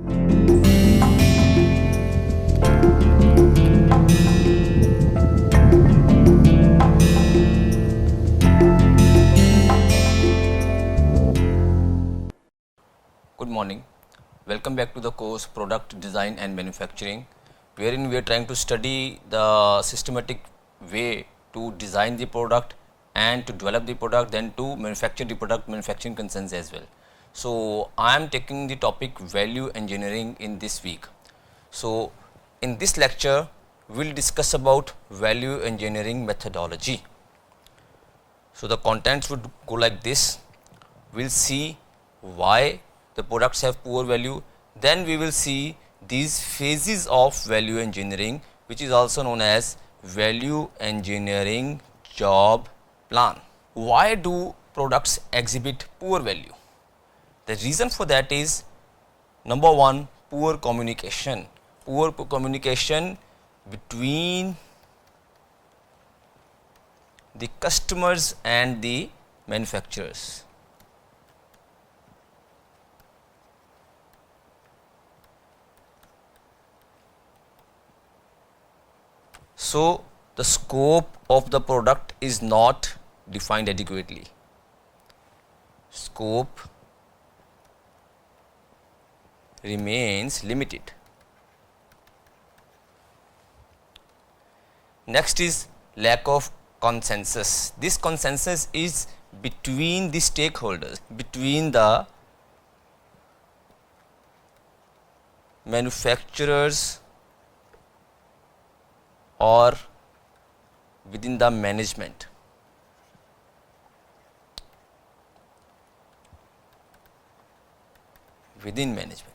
Good morning. Welcome back to the course Product Design and Manufacturing, wherein we are trying to study the systematic way to design the product and to develop the product, then to manufacture the product, manufacturing concerns as well. So I am taking the topic value engineering in this week. So in this lecture, we will discuss about value engineering methodology. So the contents would go like this. We will see why the products have poor value. Then we will see these phases of value engineering, which is also known as value engineering job plan. Why do products exhibit poor value? The reason for that is, number one, poor communication. Poor communication between the customers and the manufacturers. So the scope of the product is not defined adequately. Scope remains limited. Next is lack of consensus. This consensus is between the stakeholders, between the manufacturers or within the management. Within management.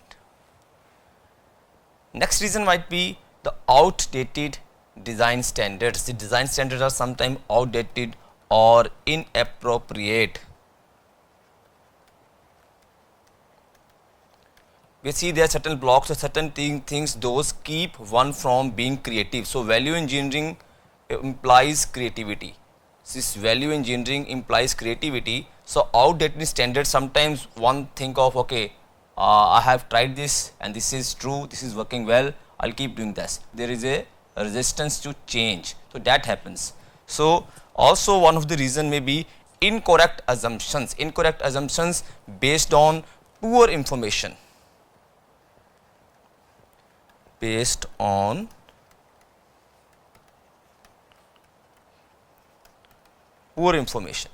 Next reason might be the outdated design standards. The design standards are sometimes outdated or inappropriate. We see there are certain blocks or certain things those keep one from being creative. So value engineering implies creativity. This value engineering implies creativity. So outdated standards, sometimes one think of, okay, I have tried this and this is true, this is working well, I'll keep doing this. There is a resistance to change. So that happens. So also one of the reason may be incorrect assumptions. Incorrect assumptions based on poor information. Based on poor information.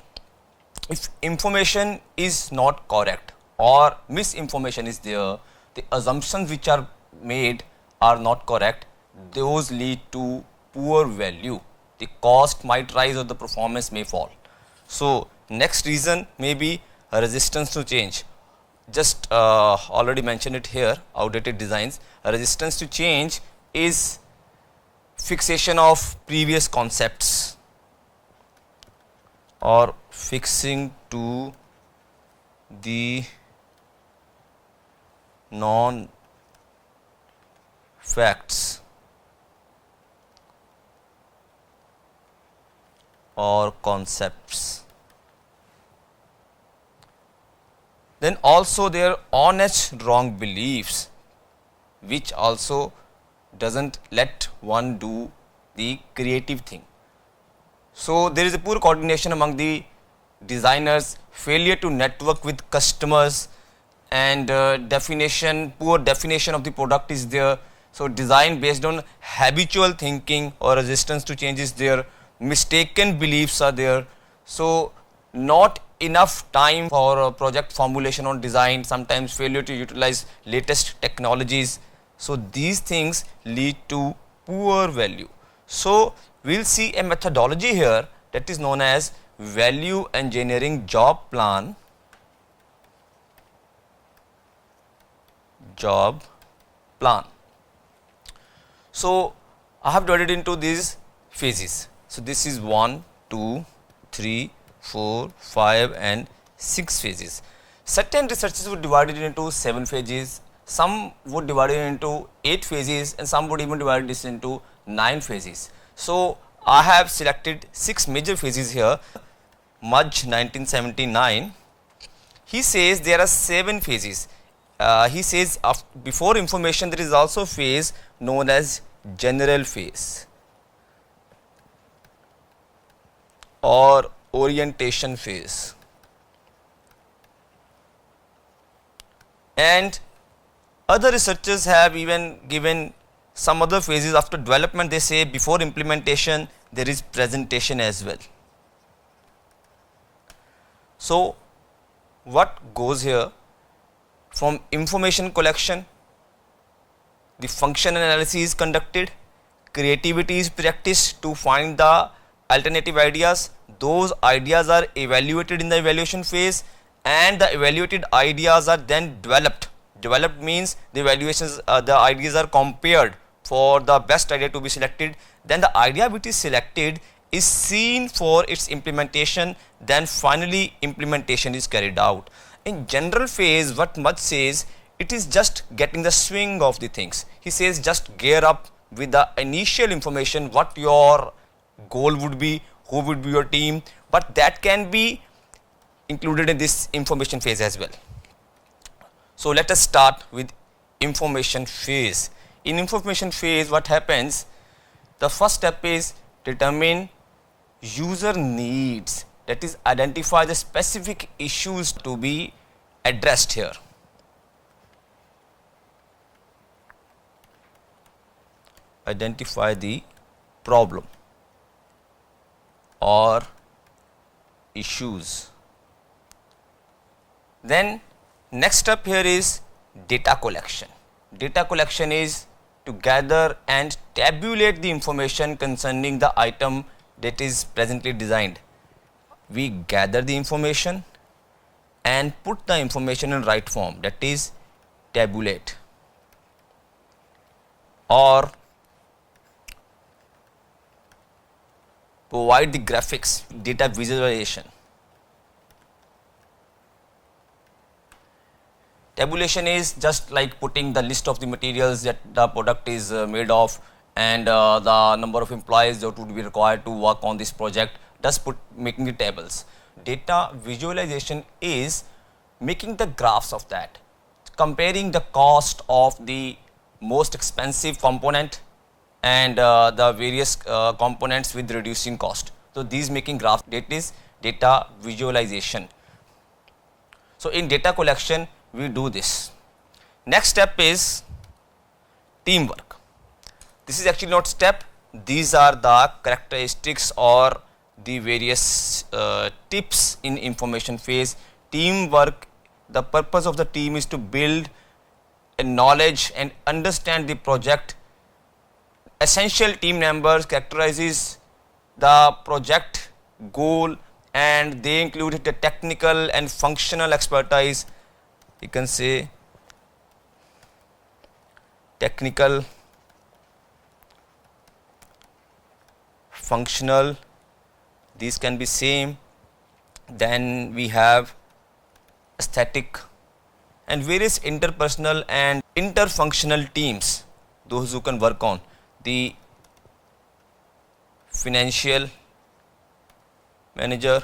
If information is not correct or misinformation is there, the assumptions which are made are not correct, those lead to poor value. The cost might rise or the performance may fall. So next reason may be a resistance to change. Just already mentioned it here, outdated designs. A resistance to change is fixation of previous concepts or fixing to the non-facts or concepts. Then also their honest wrong beliefs, which also doesn't let one do the creative thing. So there is a poor coordination among the designers, failure to network with customers, and poor definition of the product is there. So design based on habitual thinking or resistance to change is there. Mistaken beliefs are there. So not enough time for project formulation or design, sometimes failure to utilize latest technologies. So these things lead to poor value. So we will see a methodology here that is known as value engineering job plan. So I have divided into these phases. So this is 1, 2, 3, 4, 5 and 6 phases. Certain researchers would divide it into 7 phases, some would divide it into 8 phases, and some would even divide this into 9 phases. So I have selected 6 major phases here. Mudge 1979, he says there are 7 phases. he says before information there is also phase known as general phase or orientation phase, and other researchers have even given some other phases after development. They say before implementation there is presentation as well. So what goes here? From information collection, the function analysis is conducted, creativity is practiced to find the alternative ideas. Those ideas are evaluated in the evaluation phase, and the evaluated ideas are then developed. Developed means the evaluations, the ideas are compared for the best idea to be selected. Then the idea which is selected is seen for its implementation. Then finally implementation is carried out. In general phase, what Mudge says, it is just getting the swing of the things. He says just gear up with the initial information, what your goal would be, who would be your team, but that can be included in this information phase as well. So let us start with information phase. In information phase, what happens? The first step is determine user needs, that is identify the specific issues to be addressed here. Identify the problem or issues. Then next step here is data collection. Data collection is to gather and tabulate the information concerning the item that is presently designed. We gather the information and put the information in right form, that is tabulate, or provide the graphics, data visualization. Tabulation is just like putting the list of the materials that the product is made of, and the number of employees that would be required to work on this project, thus making the tables. Data visualization is making the graphs of that, comparing the cost of the most expensive component and the various components with reducing cost. So these making graphs, that is data visualization. So in data collection we do this. Next step is teamwork. This is actually not step, these are the characteristics or the various tips in information phase. Teamwork, the purpose of the team is to build a knowledge and understand the project. Essential team members characterizes the project goal, and they include the technical and functional expertise. You can say technical, functional, these can be same. Then we have aesthetic and various interpersonal and interfunctional teams, those who can work on the financial manager,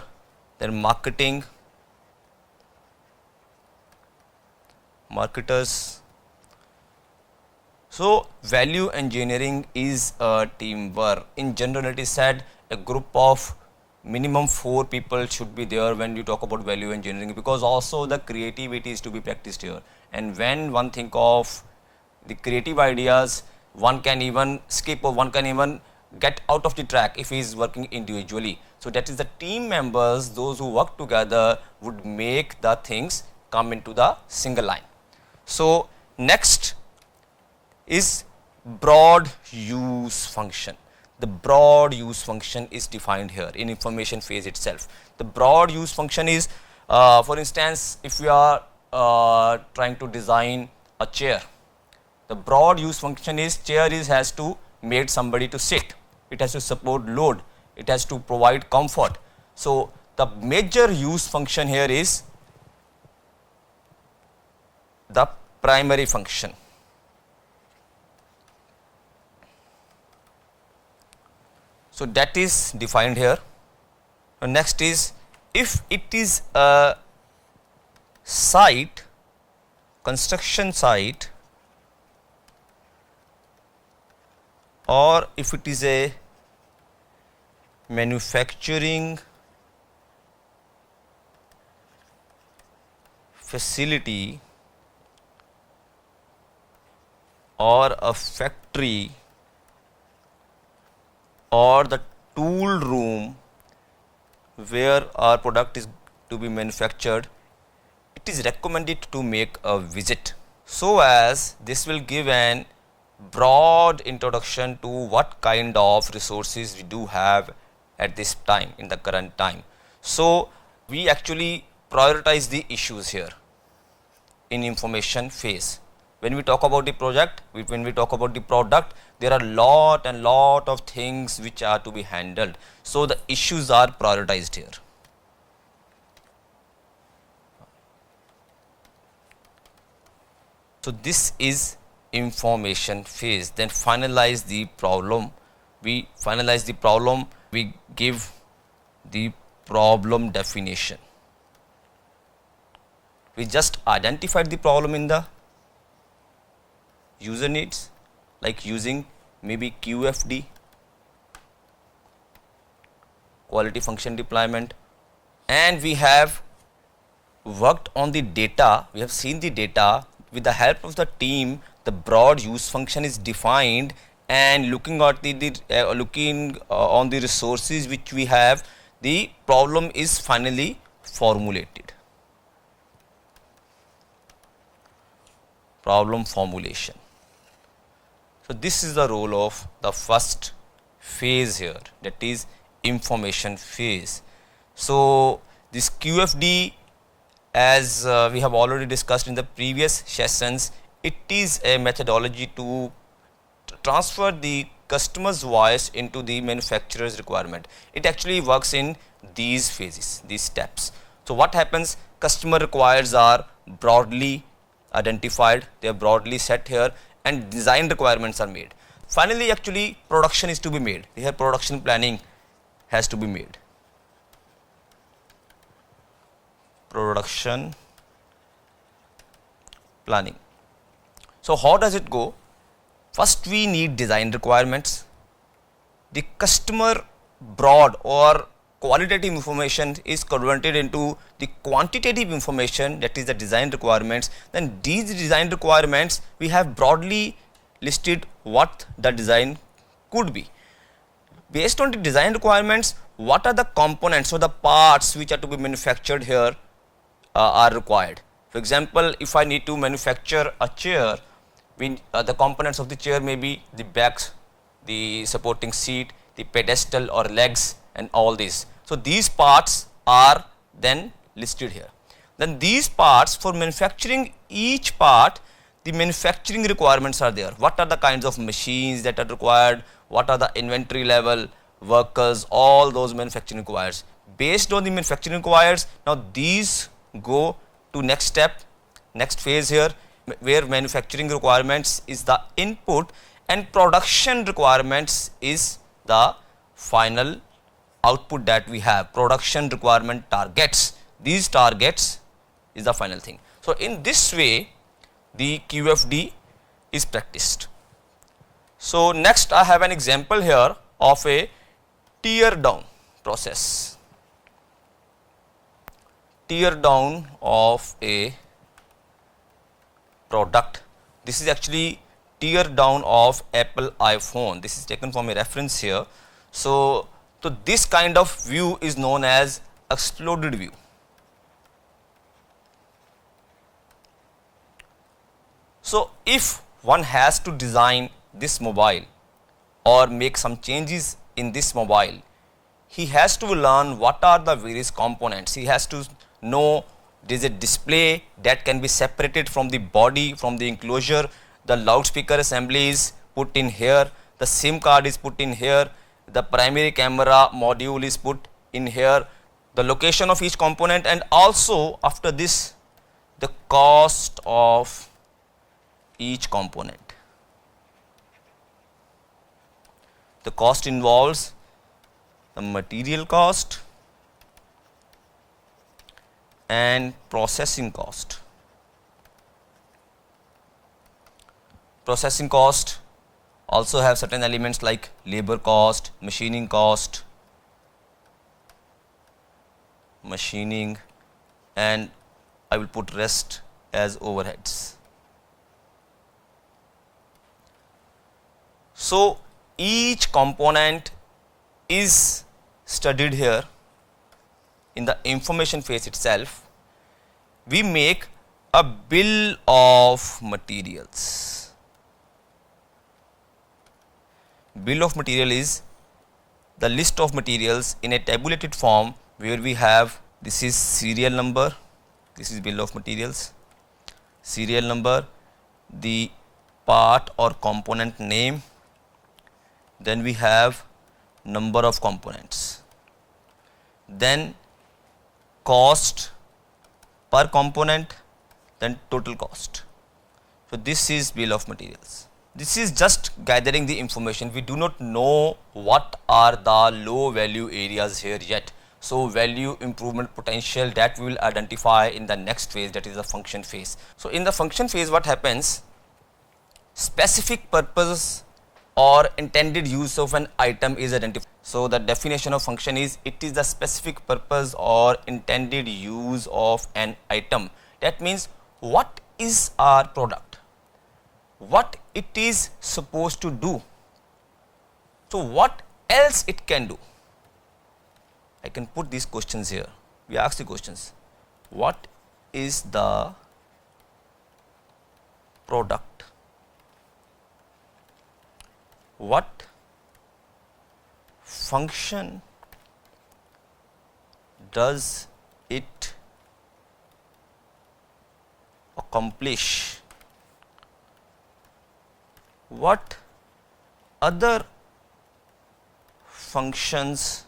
then marketing, marketers. So value engineering is a teamwork. In general, it is said a group of minimum 4 people should be there when you talk about value engineering, because also the creativity is to be practiced here. And when one think of the creative ideas, one can even skip or one can even get out of the track if he is working individually. So that is the team members, those who work together would make the things come into the single line. So next is broad use function. The broad use function is defined here in information phase itself. The broad use function is, for instance, if we are trying to design a chair, the broad use function is chair has to make somebody to sit, it has to support load, it has to provide comfort. So the major use function here is the primary function. So that is defined here. Next is, if it is a site construction site, or if it is a manufacturing facility or a factory or the tool room where our product is to be manufactured, it is recommended to make a visit, so as this will give an broad introduction to what kind of resources we do have at this time, in the current time. So we actually prioritize the issues here in information phase. When we talk about the project, when we talk about the product, there are lot of things which are to be handled. So the issues are prioritized here. So this is information phase. Then finalize the problem. We finalize the problem. We give the problem definition. We just identified the problem in the user needs, like using maybe QFD, quality function deployment, and we have worked on the data. We have seen the data. With the help of the team, the broad use function is defined, and looking at on the resources which we have, the problem is finally formulated. Problem formulation. So this is the role of the first phase here, that is information phase. So this QFD, as we have already discussed in the previous sessions, it is a methodology to transfer the customer's voice into the manufacturer's requirement. It actually works in these phases, these steps. So what happens? Customer requires are broadly identified, they are broadly set here, and design requirements are made. Finally, actually production is to be made. Here production planning has to be made. Production planning. So how does it go? First we need design requirements. The customer broad or qualitative information is converted into the quantitative information, that is the design requirements. Then these design requirements, we have broadly listed what the design could be. Based on the design requirements, what are the components or the parts which are to be manufactured here are required. For example, if I need to manufacture a chair, the components of the chair may be the backs, the supporting seat, the pedestal or legs, and all these. So these parts are then listed here. Then these parts, for manufacturing each part, the manufacturing requirements are there. What are the kinds of machines that are required? What are the inventory level, workers, all those manufacturing requires. Based on the manufacturing requires, now these go to next step, next phase here, where manufacturing requirements is the input and production requirements is the final output that we have. Production requirement targets, these targets is the final thing. So in this way the QFD is practiced. So next I have an example here of a tear down process. Tear down of a product. This is actually tear down of Apple iPhone. This is taken from a reference here. So this kind of view is known as exploded view. So if one has to design this mobile or make some changes in this mobile, he has to learn what are the various components. He has to know there is a display that can be separated from the body, from the enclosure. The loudspeaker assembly is put in here, the SIM card is put in here, the primary camera module is put in here, the location of each component, and also after this the cost of each component. The cost involves the material cost and processing cost. Processing cost also have certain elements like labor cost, machining cost, machining, and I will put rest as overheads. So each component is studied here in the information phase itself. We make a bill of materials. Bill of material is the list of materials in a tabulated form where we have, this is serial number, this is bill of materials, serial number, the part or component name, then we have number of components, then cost per component, then total cost. So this is bill of materials. This is just gathering the information. We do not know what are the low value areas here yet. So value improvement potential, that we will identify in the next phase, that is the function phase. So in the function phase, what happens? Specific purpose or intended use of an item is identified. So the definition of function is, it is the specific purpose or intended use of an item. That means what is our product, what it is supposed to do, so what else it can do. I can put these questions here. We ask the questions, what is the product, what function does it accomplish, what other functions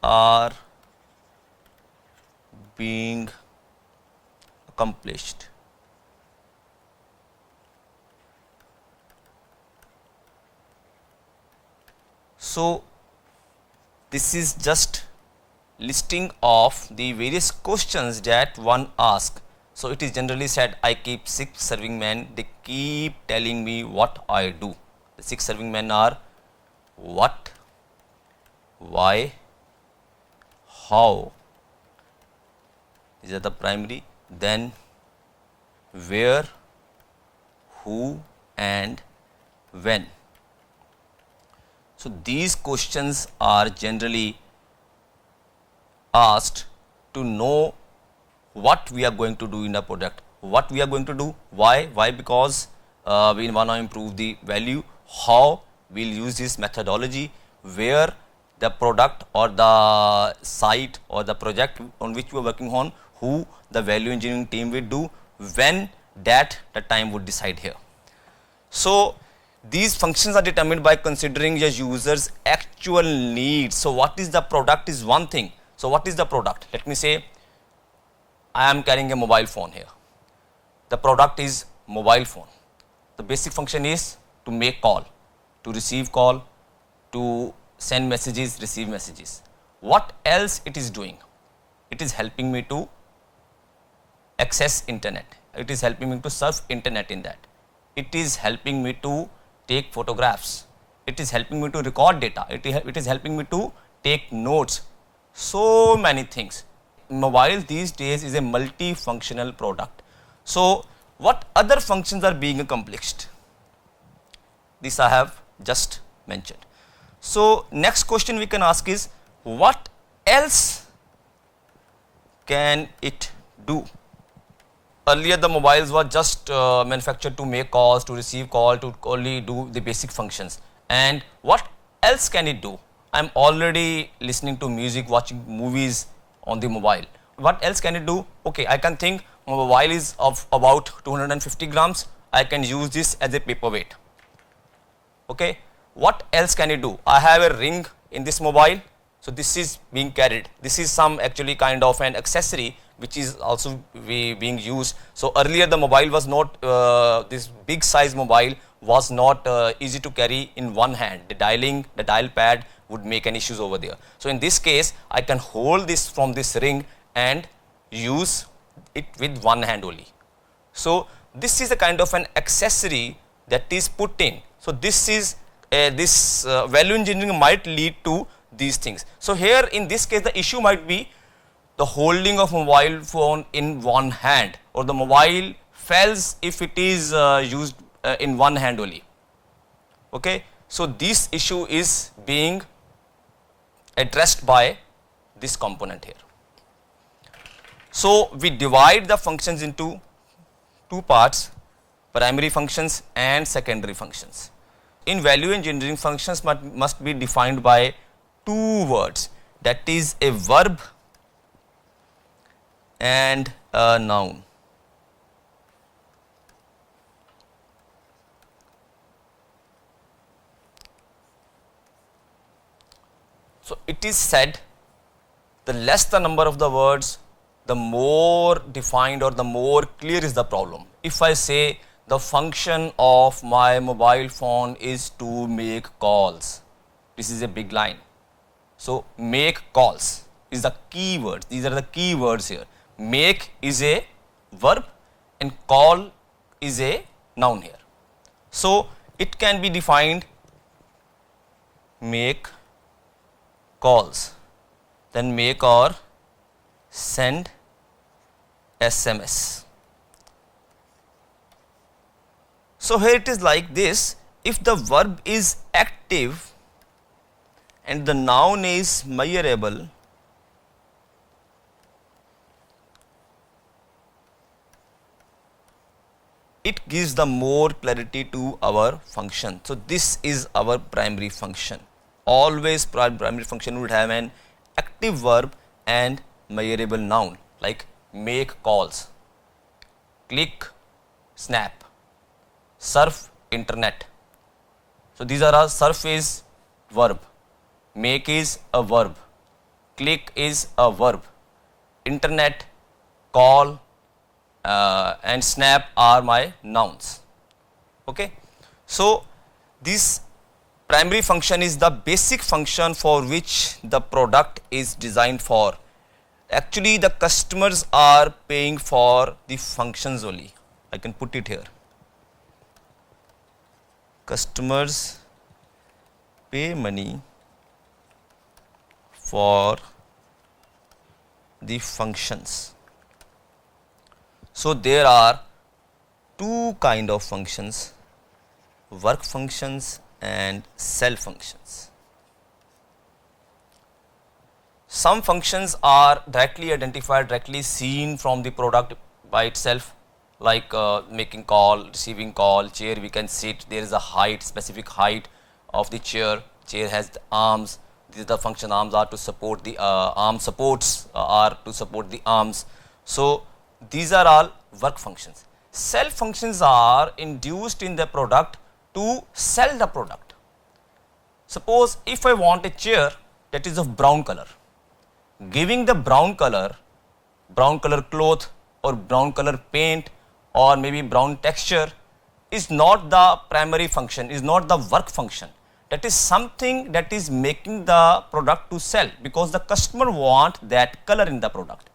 are being accomplished. So this is just listing of the various questions that one asks. So it is generally said, I keep 6 serving men, they keep telling me what I do. The 6 serving men are what, why, how, these are the primary, then where, who, and when. So these questions are generally asked to know what we are going to do in a product, what we are going to do, why, because we want to improve the value, how we will use this methodology, where the product or the site or the project on which we are working on, who the value engineering team will do, when, that the time would decide here. So these functions are determined by considering your user's actual needs. So what is the product is one thing. So what is the product? Let me say I am carrying a mobile phone here. The product is mobile phone. The basic function is to make call, to receive call, to send messages, receive messages. What else it is doing? It is helping me to access internet. It is helping me to surf internet in that. It is helping me to take photographs. It is helping me to record data. It is helping me to take notes. So many things. Mobile these days is a multifunctional product. So what other functions are being accomplished? This I have just mentioned. So next question we can ask is, what else can it do? Earlier the mobiles were just manufactured to make calls, to receive call, to only do the basic functions. And what else can it do? I am already listening to music, watching movies on the mobile. What else can it do? Okay, I can think mobile is of about 250 grams. I can use this as a paperweight. Okay, what else can it do? I have a ring in this mobile. So this is being carried. This is some actually kind of an accessory which is also being used. So earlier the mobile was not, this big size mobile was not easy to carry in one hand. The dial pad would make any issues over there. So in this case, I can hold this from this ring and use it with one hand only. So this is a kind of an accessory that is put in. So this is value engineering might lead to these things. So here in this case the issue might be the holding of mobile phone in one hand, or the mobile fails if it is used in one hand only. Okay, so this issue is being addressed by this component here. So we divide the functions into two parts, primary functions and secondary functions. In value engineering, functions must be defined by two words, that is a verb and a noun. So it is said, the less the number of the words, the more defined or the more clear is the problem. If I say the function of my mobile phone is to make calls, this is a big line. So make calls is the key word. These are the key words here. Make is a verb and call is a noun here. So it can be defined make calls, then make or send SMS. So here it is like this, if the verb is active and the noun is measurable, it gives the more clarity to our function. So this is our primary function. Always primary function would have an active verb and measurable noun, like make calls, click, snap, surf internet. So these are all. Surf is verb, make is a verb, click is a verb, internet, call and snap are my nouns. Okay. So this primary function is the basic function for which the product is designed for. Actually the customers are paying for the functions only. I can put it here. Customers pay money for the functions. So there are two kind of functions, work functions and cell functions. Some functions are directly identified, directly seen from the product by itself, like making call, receiving call, chair we can sit, there is a height, specific height of the chair, chair has the arms, these are the function, arms are to support the arm supports are to support the arms. So these are all work functions. Cell functions are induced in the product to sell the product. Suppose if I want a chair that is of brown color, giving the brown color cloth or brown color paint or maybe brown texture is not the primary function, is not the work function. That is something that is making the product to sell, because the customer want that color in the product.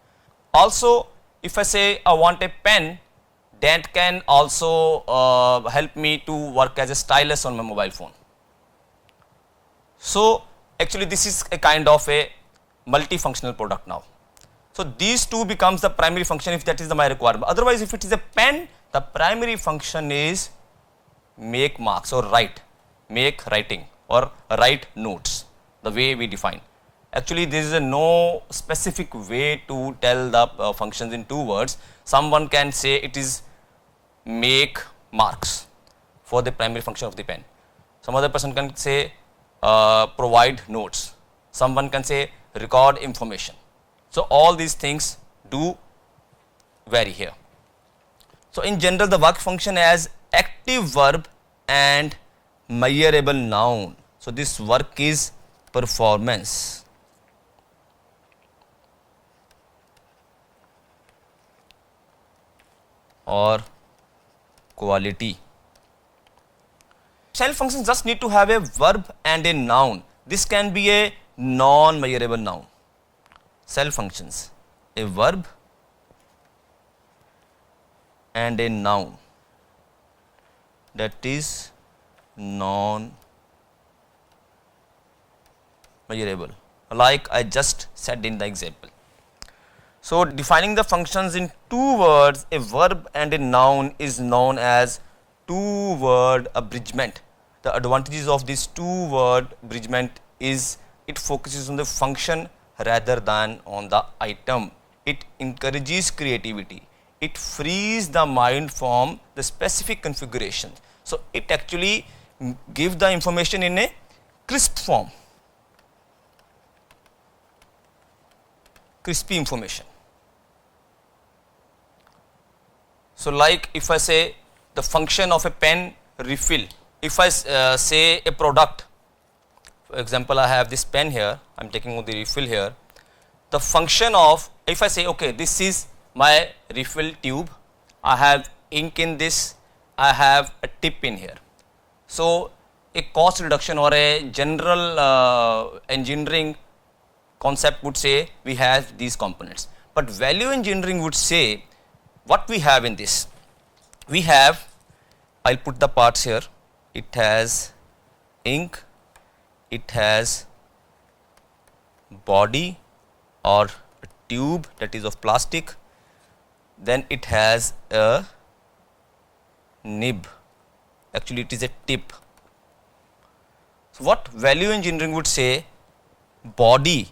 Also, if I say I want a pen, that can also help me to work as a stylus on my mobile phone. So actually this is a kind of a multifunctional product now. So these two becomes the primary function if that is my requirement. Otherwise, if it is a pen, the primary function is make marks or write, make writing or write notes, the way we define. Actually there is no specific way to tell the functions in two words. Someone can say it is make marks for the primary function of the pen. Some other person can say provide notes. Someone can say record information. So all these things do vary here. So in general the work function has active verb and measurable noun. So this work is performance or quality. Cell functions just need to have a verb and a noun. This can be a non-measurable noun. Cell functions, a verb and a noun. that is non measurable, like I just said in the example. So, defining the functions in two words, a verb and a noun, is known as two word abridgment. The advantages of this two word abridgment is it focuses on the function rather than on the item. It encourages creativity. It frees the mind from the specific configuration. So, it actually gives the information in a crisp form, crispy information. So, like if I say the function of a pen refill, if I say a product, for example, I have this pen here, I am taking the refill here. The function of, if I say, okay, this is my refill tube, I have ink in this, I have a tip in here. So, a cost reduction or a general engineering concept would say we have these components, but value engineering would say what we have in this. We have, I will put the parts here, it has ink, it has body or a tube that is of plastic, then it has a nib, actually it is a tip. So, what value engineering would say, body,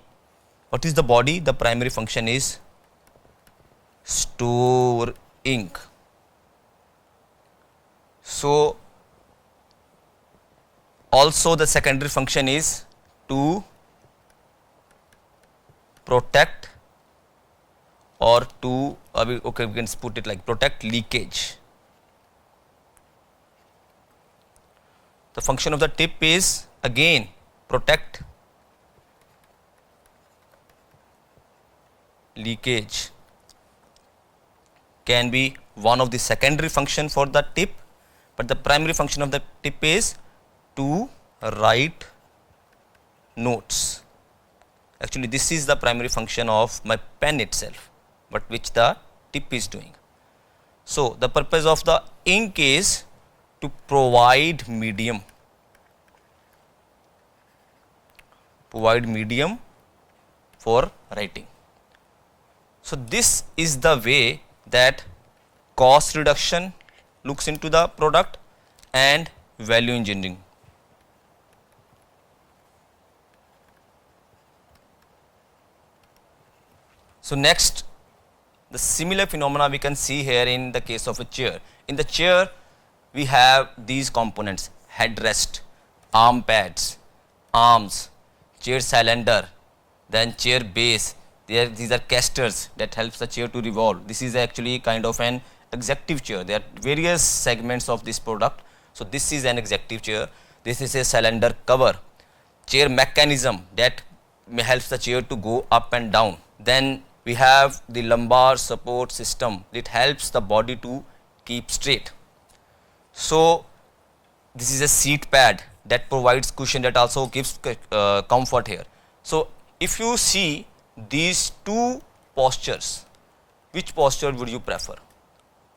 what is the body? The primary function is store ink. So, also the secondary function is to protect or to okay, we can put it like protect leakage. The function of the tip is again protect leakage, can be one of the secondary function for the tip, but the primary function of the tip is to write notes. Actually, this is the primary function of my pen itself, but which the tip is doing. So, the purpose of the ink is to provide medium, for writing. So, this is the way that cost reduction looks into the product and value engineering. So, next, the similar phenomena we can see here in the case of a chair. In the chair, we have these components: headrest, arm pads, arms, chair cylinder, then chair base. These are casters that helps the chair to revolve. This is actually kind of an executive chair. There are various segments of this product. So, this is an executive chair. This is a cylinder cover, chair mechanism that helps the chair to go up and down. Then we have the lumbar support system. It helps the body to keep straight. So, this is a seat pad that provides cushion, that also gives comfort here. So, if you see these two postures, which posture would you prefer?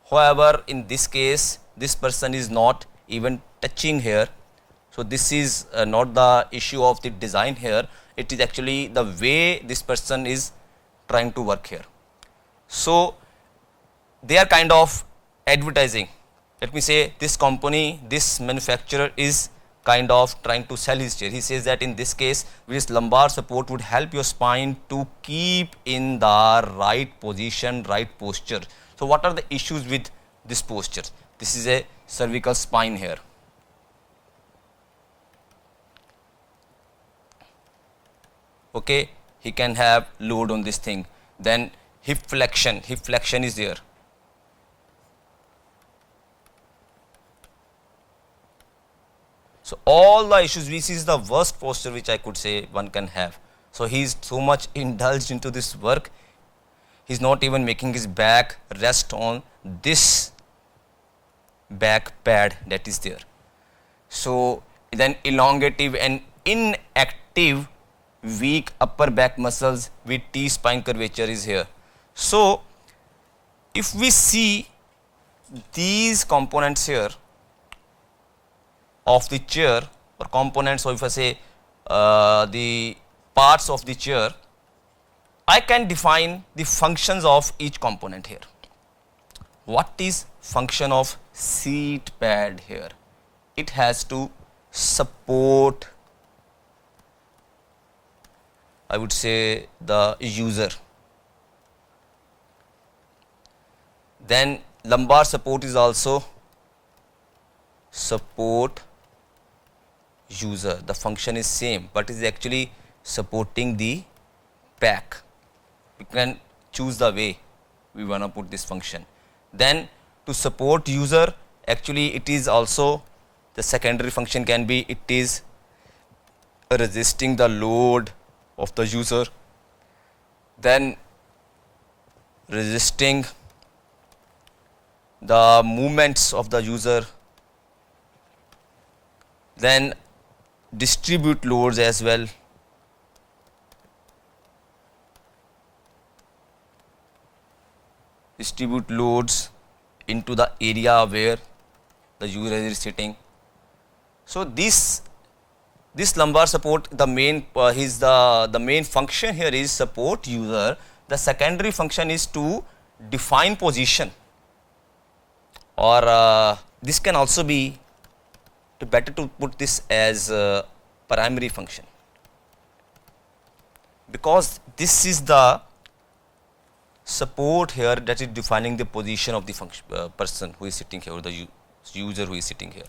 However, in this case, this person is not even touching here. So, this is not the issue of the design here, it is actually the way this person is trying to work here. So, they are kind of advertising. Let me say this company, this manufacturer is kind of trying to sell his chair. He says that in this case, this lumbar support would help your spine to keep in the right position, right posture. So, what are the issues with this posture? This is a cervical spine here. Okay, he can have load on this thing. Then hip flexion is there. So, all the issues, this is the worst posture which I could say one can have. So, he is so much indulged into this work, he is not even making his back rest on this back pad that is there. So, then elongative and inactive weak upper back muscles with T-spine curvature is here. So, if we see these components here, of the chair or components, or if I say the parts of the chair, I can define the functions of each component here. What is function of seat pad here? It has to support, I would say, the user. Then lumbar support is also support user. The function is same, but is actually supporting the back. We can choose the way we want to put this function. Then to support user, actually it is also, the secondary function can be, it is resisting the load of the user, then resisting the movements of the user, then distribute loads as well, distribute loads into the area where the user is sitting. So this lumbar support, the main the main function here is support user. The secondary function is to define position, or this can also be better to put this as primary function, because this is the support here that is defining the position of the function, person who is sitting here, or the user who is sitting here.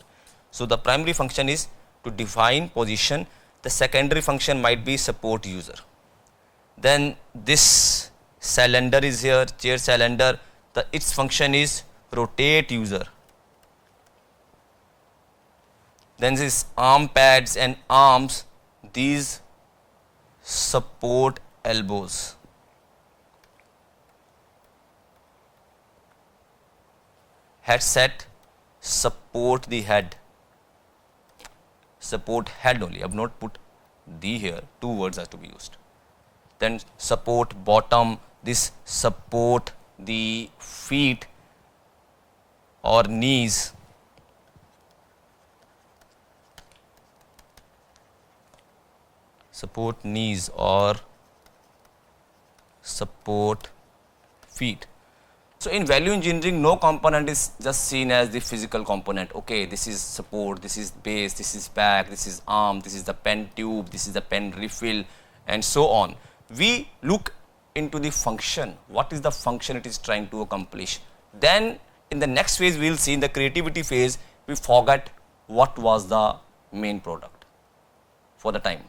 So the primary function is to define position. The secondary function might be support user. Then this cylinder is here, chair cylinder. Its function is rotate user. Then this arm pads and arms, these support elbows. Headset support the head. Support head only. I have not put the here. Two words are to be used. Then support bottom. This support the feet or knees. Support knees or support feet. So in value engineering, no component is just seen as the physical component. Okay, this is support, this is base, this is back, this is arm, this is the pen tube, this is the pen refill, and so on. We look into the function. What is the function it is trying to accomplish? Then in the next phase, we will see, in the creativity phase, we forget what was the main product for the time.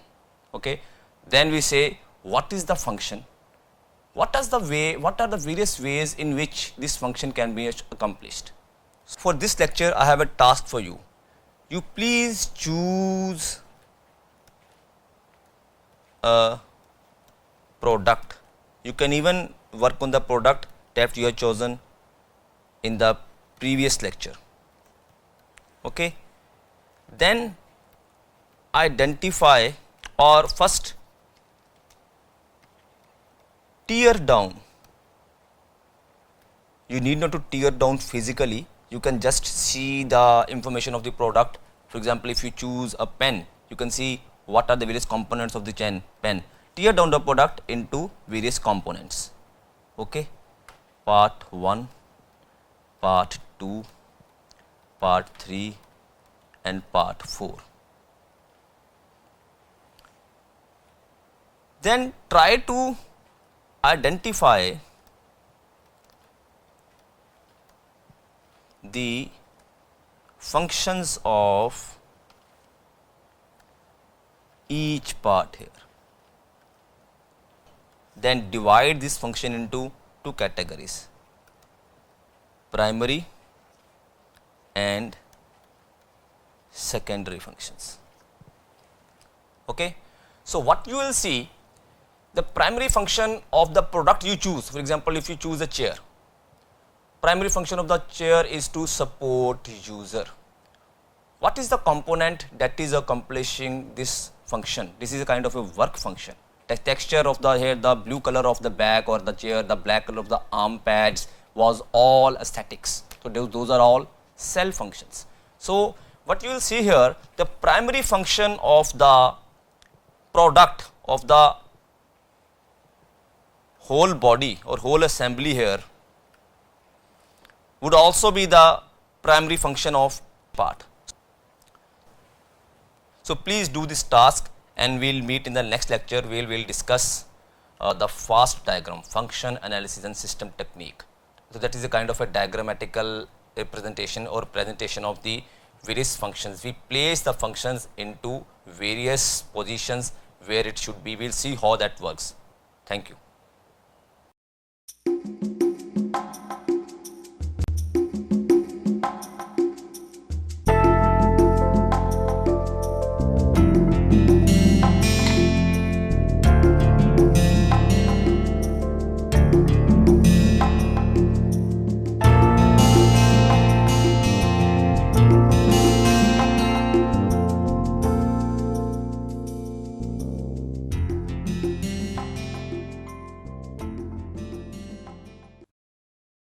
Okay. Then we say, what is the function? What are the various ways in which this function can be accomplished? For this lecture, I have a task for you. You please choose a product. You can even work on the product that you have chosen in the previous lecture. Okay. Then identify, or first tear down. You need not to tear down physically. You can just see the information of the product. For example, if you choose a pen, you can see what are the various components of the pen. Tear down the product into various components. Okay. Part 1, part 2, part 3 and part 4. Then try to identify the functions of each part here. Then divide this function into two categories: primary and secondary functions. Okay. So what you will see, the primary function of the product you choose. For example, if you choose a chair, primary function of the chair is to support user. What is the component that is accomplishing this function? This is a kind of a work function. The texture of the hair, the blue color of the back or the chair, the black color of the arm pads was all aesthetics. So those are all cell functions. So what you will see here, the primary function of the product of the whole body or whole assembly here would also be the primary function of part. So please do this task, and we'll meet in the next lecture where we'll discuss the FAST diagram, function analysis and system technique. So that is a kind of a diagrammatical representation or presentation of the various functions. We place the functions into various positions where it should be. We'll see how that works. Thank you.